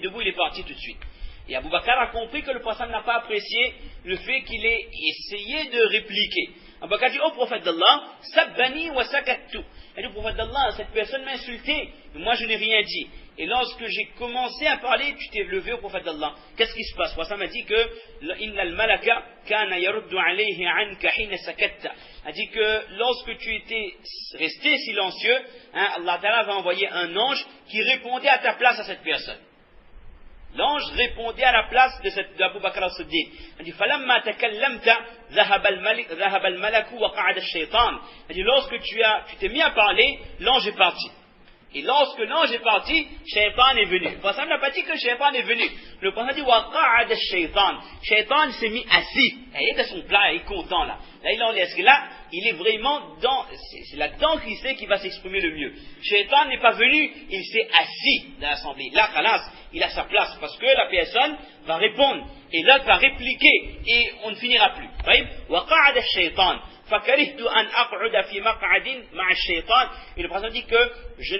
debout, il est parti tout de suite. Et Abu Bakr a compris que le prophète n'a pas apprécié le fait qu'il ait essayé de répliquer. Abu Bakr dit, oh prophète d'Allah, sabbani wa sakattu. Il dit, prophète d'Allah, cette personne m'a insulté, mais moi je n'ai rien dit. Et lorsque j'ai commencé à parler, tu t'es levé au prophète d'Allah. Qu'est-ce qui se passe? Le prophète m'a dit que innal malaka kana yaruddu alayhi anka hina sakatta. A dit que lorsque tu étais resté silencieux, Allah Ta'ala va envoyer un ange qui répondait à ta place à cette personne. L'ange répondait à la place d'Abu Bakr as-Siddiq. Il dit, falamma takallamta dhahaba al-malaku wa qa'ada ash-shaytan. Il dit, lorsque tu t'es mis à parler, l'ange est parti. Et lorsque l'ange est parti, Shaitan est venu. Le prophète n'a pas dit que Shaitan est venu. Le prophète a dit, wa qa'ada ash-shaytan. Shaitan s'est mis assis. Il est à son plat, il est content là. Là, il en laisse. Là, il est vraiment c'est là-dedans qu'il sait qu'il va s'exprimer le mieux. Shaitan n'est pas venu, il s'est assis dans l'assemblée. Là, khalas, il a sa place parce que la personne va répondre et l'autre va répliquer et on ne finira plus. Wa qa'ada ash-shaytan. فَكَرِهْتُ أَنْ أَقْعُدَ فِي مَقْعَدٍ مَعَ الشَّيْطَانِ. Et le prophète dit que je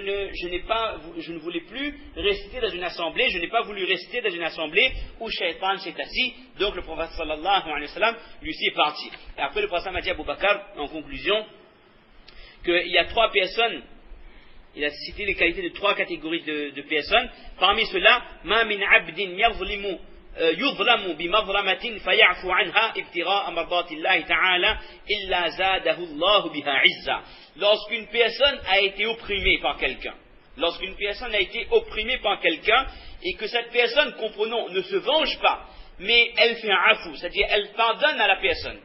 ne voulais plus rester dans une assemblée, je n'ai pas voulu rester dans une assemblée où Shaitan s'est assis. Donc le prophète sallallahu alayhi wa sallam, lui est parti. Et après le prophète m'a dit à Abu Bakr, en conclusion, qu'il y a 3 personnes, il a cité les qualités de 3 catégories de personnes. Parmi ceux-là, مَا مِنْ عَبْدٍ يَظْلِمُ يظلم بمظلمة فيعفو عنها ابتغاء مرضات الله تعالى إلا زاده الله بها عزا. Lorsqu'une personne a été opprimée par quelqu'un, et que cette personne, comprenons, ne se venge pas, mais elle fait un afou, c'est-à-dire elle pardonne à la personne.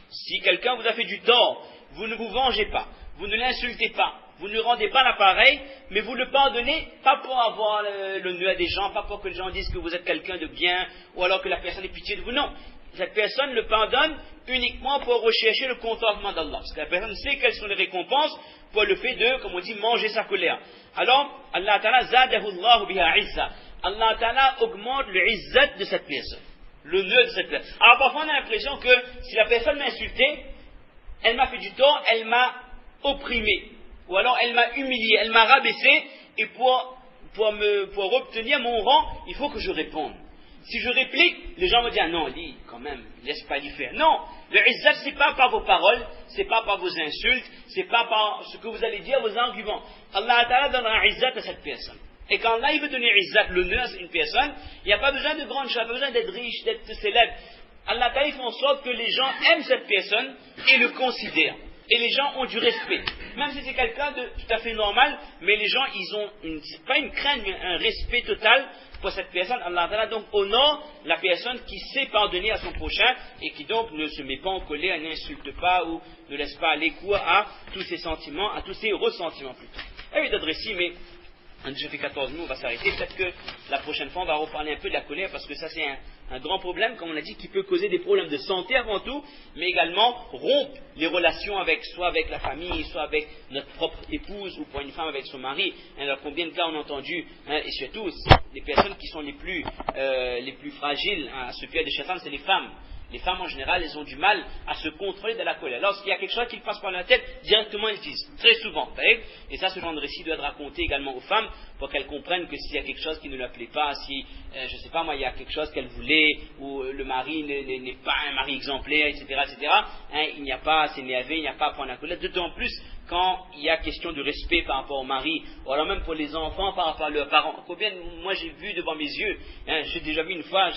Si quelqu'un vous a fait du tort, vous ne vous vengez pas, vous ne l'insultez pas, vous ne rendez pas l'appareil, mais vous le pardonnez, pas pour avoir le nœud à des gens, pas pour que les gens disent que vous êtes quelqu'un de bien, ou alors que la personne ait pitié de vous, non. Cette personne le pardonne uniquement pour rechercher le contentement d'Allah. Parce que la personne sait quelles sont les récompenses pour le fait de, comme on dit, manger sa colère. Alors, Allah Ta'ala zadahu Allahu biha izza. Allah Ta'ala augmente le izzat de cette personne. Le nœud de cette personne. Alors parfois on a l'impression que si la personne m'a insulté, elle m'a fait du tort, elle m'a opprimé. Ou alors elle m'a humilié, elle m'a rabaissé, et pour obtenir mon rang, il faut que je réponde. Si je réplique, les gens vont dire, non, dis, quand même, laisse pas lui faire. Non, le izzat, c'est pas par vos paroles, c'est pas par vos insultes, c'est pas par ce que vous allez dire, vos arguments. Allah Ta'ala donnera un izzat à cette personne. Et quand Allah il veut donner izzat, l'honneur à une personne, il n'y a pas besoin de grandes choses, il n'y a pas besoin d'être riche, d'être célèbre. Allah Ta'ala fait en sorte que les gens aiment cette personne et le considèrent. Et les gens ont du respect. Même si c'est quelqu'un de tout à fait normal, mais les gens, ils ont pas une crainte, mais un respect total pour cette personne. Allah Ta'ala donc honore la personne qui sait pardonner à son prochain et qui donc ne se met pas en colère, n'insulte pas ou ne laisse pas aller court à tous ses sentiments, à tous ses ressentiments plutôt. Il y a eu d'autres récits, mais on a déjà fait 14 minutes, on va s'arrêter. Peut-être que la prochaine fois, on va reparler un peu de la colère, parce que ça, c'est un grand problème, comme on l'a dit, qui peut causer des problèmes de santé avant tout, mais également rompre les relations soit avec la famille, soit avec notre propre épouse, ou pour une femme avec son mari. Alors, combien de cas on a entendu, et surtout, les personnes qui sont les plus fragiles à ce pied de Shaitan, c'est les femmes. Les femmes en général, elles ont du mal à se contrôler de la colère. Lorsqu'il y a quelque chose qui passe par la tête, directement elles disent, très souvent. Et ça, ce genre de récit doit être raconté également aux femmes pour qu'elles comprennent que s'il y a quelque chose qui ne leur plaît pas, si, je ne sais pas moi, il y a quelque chose qu'elles voulaient, ou le mari n'est pas un mari exemplaire, etc., il n'y a pas à s'énerver, il n'y a pas à prendre la colère, d'autant plus quand il y a question de respect par rapport au mari, ou alors même pour les enfants par rapport à leurs parents. Combien moi j'ai vu devant mes yeux, j'ai déjà vu une fois,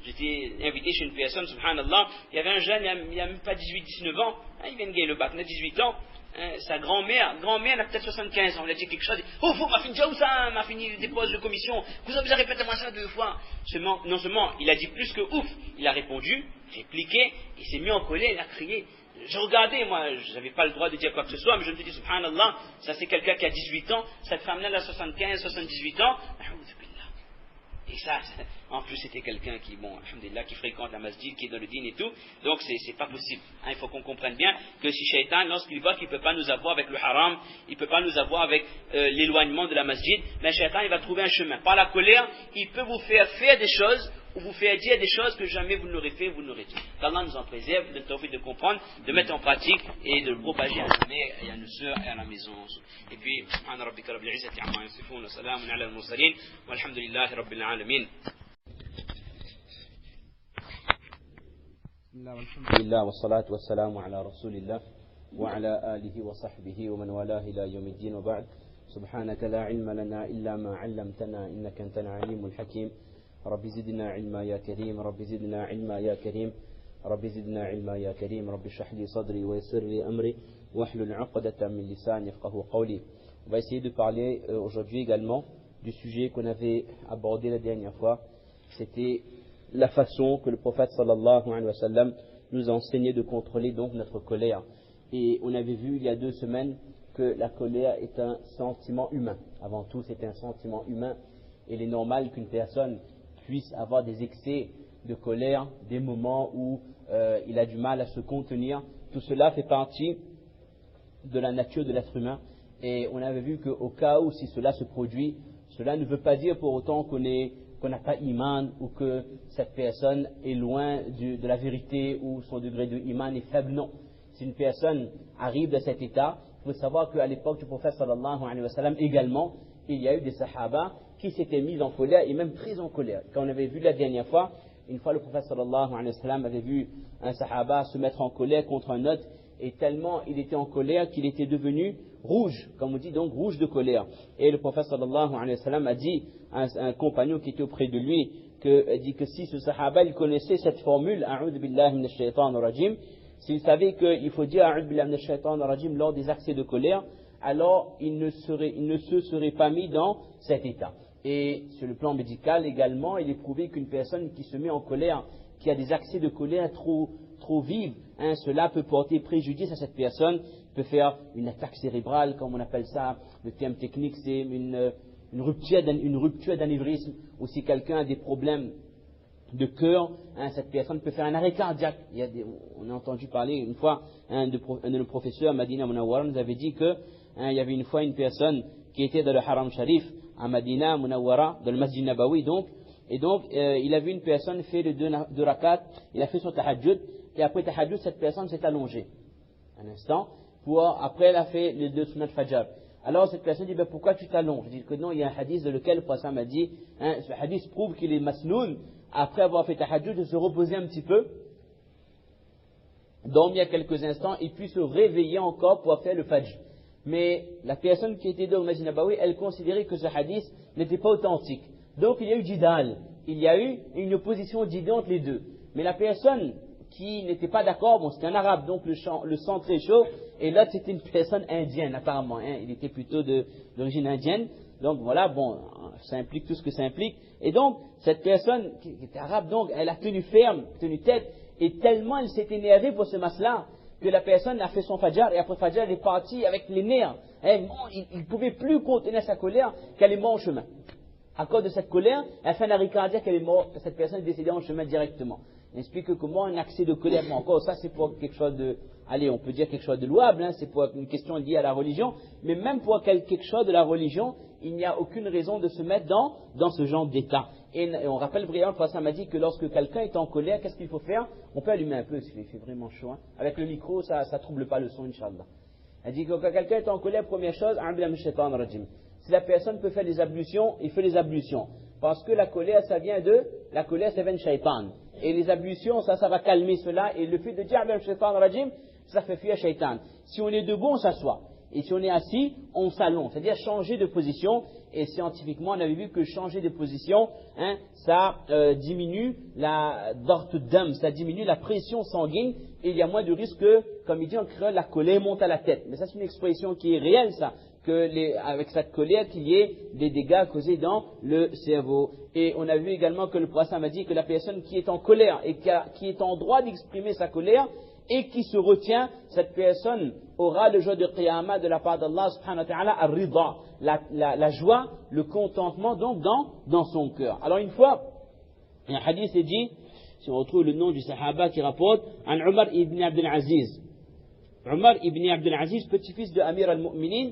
j'étais invité chez une personne, subhanallah, il y avait un jeune, il n'y a même pas 18-19 ans, il vient de gagner le bac, il a 18 ans, sa grand-mère a peut-être 75 ans, il a dit quelque chose, oh, vous m'a fini, ça m'a fini le dépôt de commission, vous avez répété moi ça 2 fois. Non seulement, il a dit plus que ouf, il a répondu, répliqué, il s'est mis en colère, il a crié. Je regardais, moi, je n'avais pas le droit de dire quoi que ce soit, mais je me suis dit, subhanallah, ça c'est quelqu'un qui a 18 ans, cette femme-là, elle a 75, 78 ans, et ça, en plus, c'était quelqu'un qui, alhamdulillah, qui fréquente la masjid, qui est dans le dîn et tout, donc c'est pas possible. Il faut qu'on comprenne bien que si Shaitan, lorsqu'il voit qu'il ne peut pas nous avoir avec le haram, il ne peut pas nous avoir avec l'éloignement de la masjid, mais Shaitan, il va trouver un chemin. Par la colère, il peut vous faire des choses vous faire dire des choses que jamais vous n'aurez fait, vous n'aurez dit. Qu'Allah nous en préserve, de tawfiq de comprendre, de mettre en pratique et de le propager à nos mères et à nos sœurs et à la maison. Et puis, subhana rabbika rabbil izzati amma yasifun wa salamun ala al-mursalin walhamdulillahi rabbil alamin. الحمد لله والصلاة والسلام على رسول الله وعلى آله وصحبه ومن والاه إلى يوم الدين وبعد سبحانك لا علم لنا إلا ما علمتنا إنك أنت العليم الحكيم رب زدنا علما يا كريم رب زدنا علما يا كريم رب زدنا علما يا كريم رب اشرح لي صدري ويسر لي أمري واحلل عقدة من لساني يفقهوا قولي. On va essayer de parler aujourd'hui également du sujet qu'on avait abordé la dernière fois. C'était la façon que le prophète sallallahu alayhi wa sallam nous a enseigné de contrôler donc notre colère. Et on avait vu il y a 2 semaines que la colère est un sentiment humain. Avant tout, c'est un sentiment humain. Et il est normal qu'une personne puisse avoir des excès de colère, des moments où il a du mal à se contenir. Tout cela fait partie de la nature de l'être humain. Et on avait vu qu'au cas où si cela se produit, cela ne veut pas dire pour autant qu'on n'a pas iman ou que cette personne est loin de la vérité ou son degré de iman est faible. Non. Si une personne arrive à cet état, il faut savoir qu'à l'époque du prophète sallallahu alayhi wa sallam également, il y a eu des sahaba qui s'étaient mis en colère et même très en colère. Quand on avait vu la dernière fois, une fois le prophète sallallahu alayhi wa sallam avait vu un sahaba se mettre en colère contre un autre et tellement il était en colère qu'il était devenu rouge, comme on dit donc rouge de colère. Et le prophète sallallahu alayhi wa sallam a dit à un compagnon qui était auprès de lui dit que si ce sahaba il connaissait cette formule a'udhu billahi minash shaitanir rajim, s'il savait qu'il faut dire a'udhu billahi minash shaitanir rajim lors des accès de colère, alors il ne se serait pas mis dans cet état. Et sur le plan médical également, il est prouvé qu'une personne qui se met en colère, qui a des accès de colère trop vives, cela peut porter préjudice à cette personne, peut faire une attaque cérébrale, comme on appelle ça, le terme technique c'est une rupture d'anévrisme, ou si quelqu'un a des problèmes de cœur, cette personne peut faire un arrêt cardiaque. On a entendu parler une fois, un de nos professeurs, Madina Munawwara, nous avait dit que il y avait une fois une personne qui était dans le Haram Sharif, à Madina Munawwara, dans le Masjid Nabawi et donc il a vu une personne faire les 2 rakats, il a fait son tahajjud, et après tahajjud, cette personne s'est allongée un instant, après elle a fait les 2 sunnat fajr. Alors cette personne dit, pourquoi tu t'allonges? Je dis que non, il y a un hadith dans lequel le prophète m'a dit, ce hadith prouve qu'il est masnoun, après avoir fait tahajjud, de se reposer un petit peu, dormir quelques instants, et puis se réveiller encore pour faire le fajr. Mais la personne qui était dans le Masjid Nabawi, elle considérait que ce hadith n'était pas authentique. Donc il y a eu jidal, il y a eu une opposition d'idées entre les deux. Mais la personne qui n'était pas d'accord, c'était un arabe, donc le sang très chaud, et l'autre c'était une personne indienne apparemment, il était plutôt d'origine indienne. Donc voilà, ça implique tout ce que ça implique. Et donc cette personne qui était arabe, donc elle a tenu ferme, tenu tête, et tellement elle s'est énervée pour ce mas-là, que la personne a fait son fajr, et après fajr elle est partie avec les nerfs. Il ne pouvait plus contenir sa colère, qu'elle est morte en chemin. À cause de cette colère, elle fait un arrêt cardiaque, qu'elle est morte, cette personne est décédée en chemin directement. Il explique que comment un accès de colère, mais encore ça c'est pour quelque chose on peut dire quelque chose de louable, c'est pour une question liée à la religion, mais même pour quelque chose de la religion, il n'y a aucune raison de se mettre dans ce genre d'état. Et on rappelle brièvement, le prophète m'a dit que lorsque quelqu'un est en colère, qu'est-ce qu'il faut faire? On peut allumer un peu, il fait vraiment chaud. Avec le micro, ça ne trouble pas le son, Inch'Allah. Elle dit que quand quelqu'un est en colère, première chose, si la personne peut faire des ablutions, il fait les ablutions. Parce que la colère, ça vient de shaitan. Et les ablutions, ça va calmer cela. Et le fait de dire shaitan rajim, ça fait fuir shaitan. Si on est debout, on s'assoit. Et si on est assis, on s'allonge. C'est-à-dire changer de position. Et scientifiquement, on avait vu que changer de position, ça diminue ça diminue la pression sanguine. Et il y a moins de risque que, comme il dit en créole, la colère monte à la tête. Mais ça, c'est une expression qui est réelle, ça. Avec cette colère, qu'il y ait des dégâts causés dans le cerveau. Et on a vu également que le prophète m'a dit que la personne qui est en colère et qui est en droit d'exprimer sa colère et qui se retient, cette personne aura le jour de Qiyamah de la part d'Allah subhanahu wa ta'ala ar-rida, la joie, le contentement donc dans son cœur. Alors une fois, un hadith est dit, si on retrouve le nom du sahaba qui rapporte, an Umar ibn Abdul Aziz. Umar ibn Abdul Aziz, petit-fils de Amir al-Mu'minin,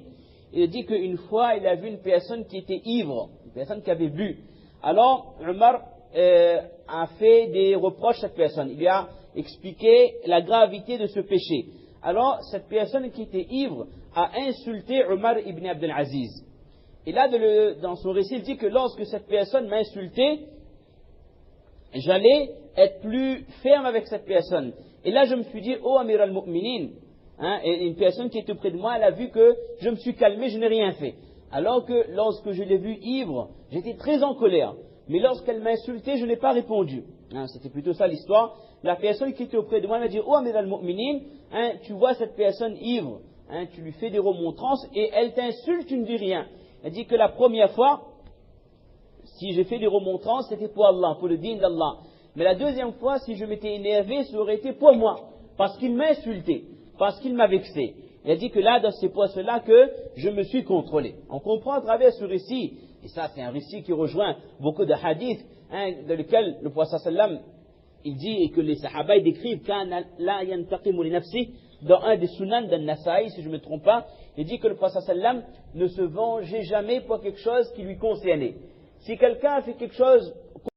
il dit qu'une fois, il a vu une personne qui était ivre, une personne qui avait bu. Alors, Umar a fait des reproches à cette personne. Il lui a expliqué la gravité de ce péché. Alors, cette personne qui était ivre a insulté Omar ibn Abdel Aziz. Et là, dans son récit, il dit que lorsque cette personne m'a insulté, j'allais être plus ferme avec cette personne. Et là, je me suis dit, oh Amir al-Mu'minin, et une personne qui était auprès de moi, elle a vu que je me suis calmé, je n'ai rien fait. Alors que lorsque je l'ai vu ivre, j'étais très en colère. Mais lorsqu'elle m'a insulté, je n'ai pas répondu. C'était plutôt ça l'histoire. La personne qui était auprès de moi m'a dit, oh Amir al-Mu'minin, tu vois cette personne ivre, tu lui fais des remontrances et elle t'insulte, tu ne dis rien. Elle dit que la première fois, si j'ai fait des remontrances, c'était pour Allah, pour le dîn d'Allah. Mais la deuxième fois, si je m'étais énervé, ça aurait été pour moi. Parce qu'il m'a insulté, parce qu'il m'a vexé. Il a dit que là, c'est pour cela que je me suis contrôlé. On comprend à travers ce récit, et ça c'est un récit qui rejoint beaucoup de hadiths, dans lequel le prophète sallam, il dit, et que les sahaba décrivent, la yantaqimu li nafsi, dans un des sunan d'An-Nasa'i, si je ne me trompe pas, il dit que le prophète sallam ne se vengeait jamais pour quelque chose qui lui concernait. Si quelqu'un a fait quelque chose